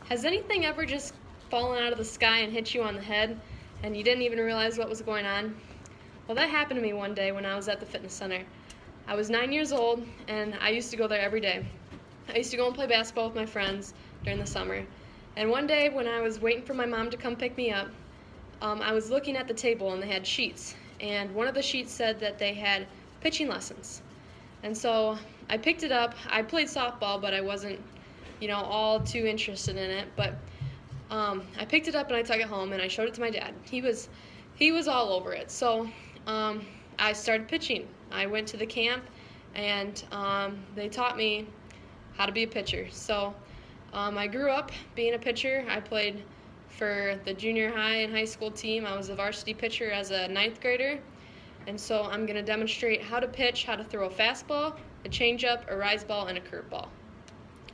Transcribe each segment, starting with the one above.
Has anything ever just fallen out of the sky and hit you on the head and you didn't even realize what was going on? Well, that happened to me one day when I was at the fitness center. I was 9 years old and I used to go there every day. I used to go and play basketball with my friends during the summer. And one day when I was waiting for my mom to come pick me up, I was looking at the table and they had sheets. And one of the sheets said that they had pitching lessons. And so I picked it up. I played softball, but I wasn't, all too interested in it. But I picked it up and I took it home and I showed it to my dad. He was all over it. So I started pitching. I went to the camp and they taught me how to be a pitcher. So I grew up being a pitcher. I played for the junior high and high school team. I was a varsity pitcher as a 9th grader. And so I'm going to demonstrate how to pitch, how to throw a fastball, a changeup, a rise ball, and a curveball.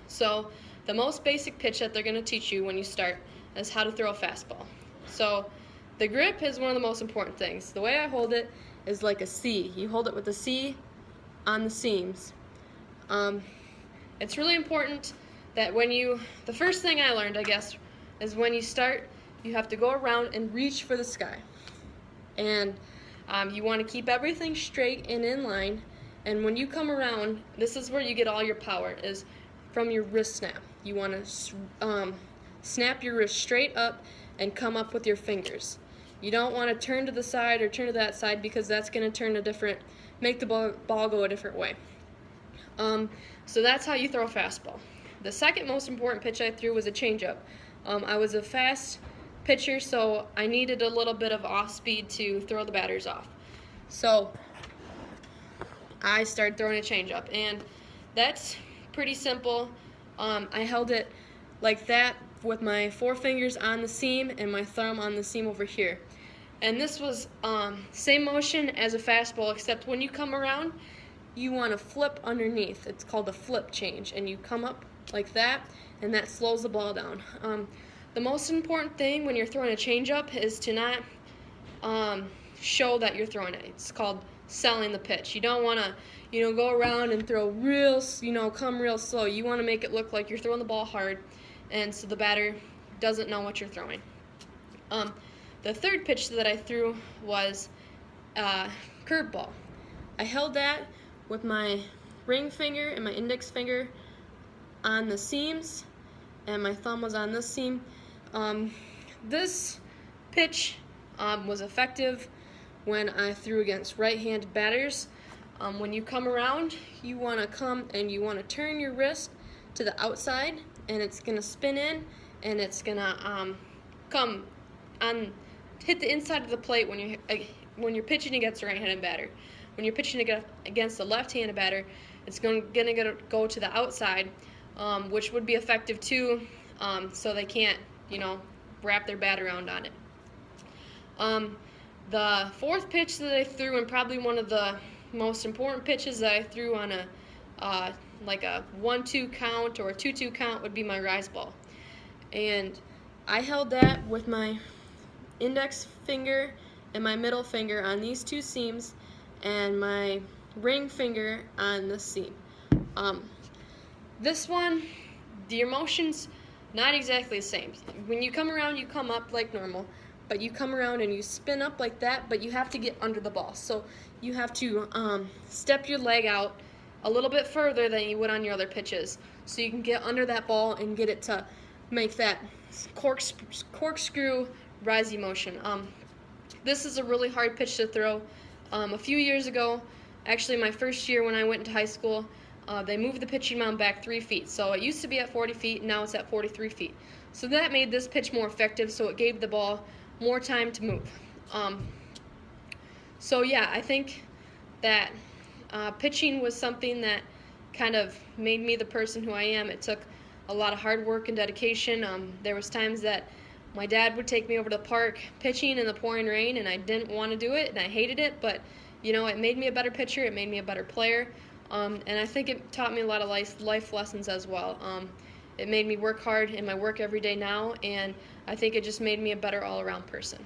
So the most basic pitch that they're going to teach you when you start is how to throw a fastball. So the grip is one of the most important things. The way I hold it is like a C. You hold it with a C on the seams. It's really important that the first thing I learned, I guess, is when you start, you have to go around and reach for the sky. And you want to keep everything straight and in line. And when you come around, this is where you get all your power, is from your wrist snap. You want to snap your wrist straight up and come up with your fingers. You don't want to turn to the side or turn to that side because that's going to make the ball go a different way. So that's how you throw a fastball. The second most important pitch I threw was a changeup. I was a fast pitcher, so I needed a little bit of off speed to throw the batters off. So I started throwing a changeup, and that's pretty simple. I held it like that with my 4 fingers on the seam and my thumb on the seam over here. And this was same motion as a fastball, except when you come around, you want to flip underneath. It's called a flip change, and you come up like that, and that slows the ball down. The most important thing when you're throwing a changeup is to not show that you're throwing it. It's called selling the pitch. You don't want to, go around and throw come real slow. You want to make it look like you're throwing the ball hard, and so the batter doesn't know what you're throwing. The third pitch that I threw was curveball. I held that with my ring finger and my index finger on the seams, and my thumb was on this seam. This pitch was effective when I threw against right-handed batters. When you come around, you want to come and you want to turn your wrist to the outside, and it's going to spin in, and it's going to hit the inside of the plate when you're pitching against a right-handed batter. When you're pitching against a left-handed batter, it's going to go to the outside, which would be effective too, so they can't, wrap their bat around on it. The fourth pitch that I threw, and probably one of the most important pitches that I threw on like a 1-2 count or a 2-2 count, would be my rise ball. And I held that with my index finger and my middle finger on these 2 seams, and my ring finger on the seam. This one, your motion's not exactly the same. When you come around, you come up like normal, but you come around and you spin up like that, but you have to get under the ball. So you have to step your leg out a little bit further than you would on your other pitches, so you can get under that ball and get it to make that corkscrew risey motion. This is a really hard pitch to throw. A few years ago, actually my first year when I went into high school, they moved the pitching mound back 3 feet. So it used to be at 40 feet, and now it's at 43 feet. So that made this pitch more effective, so it gave the ball more time to move. So yeah, I think that pitching was something that kind of made me the person who I am. It took a lot of hard work and dedication. There was times that my dad would take me over to the park pitching in the pouring rain, and I didn't want to do it, and I hated it, but it made me a better pitcher, it made me a better player, and I think it taught me a lot of life lessons as well. It made me work hard in my work every day now, and I think it just made me a better all-around person.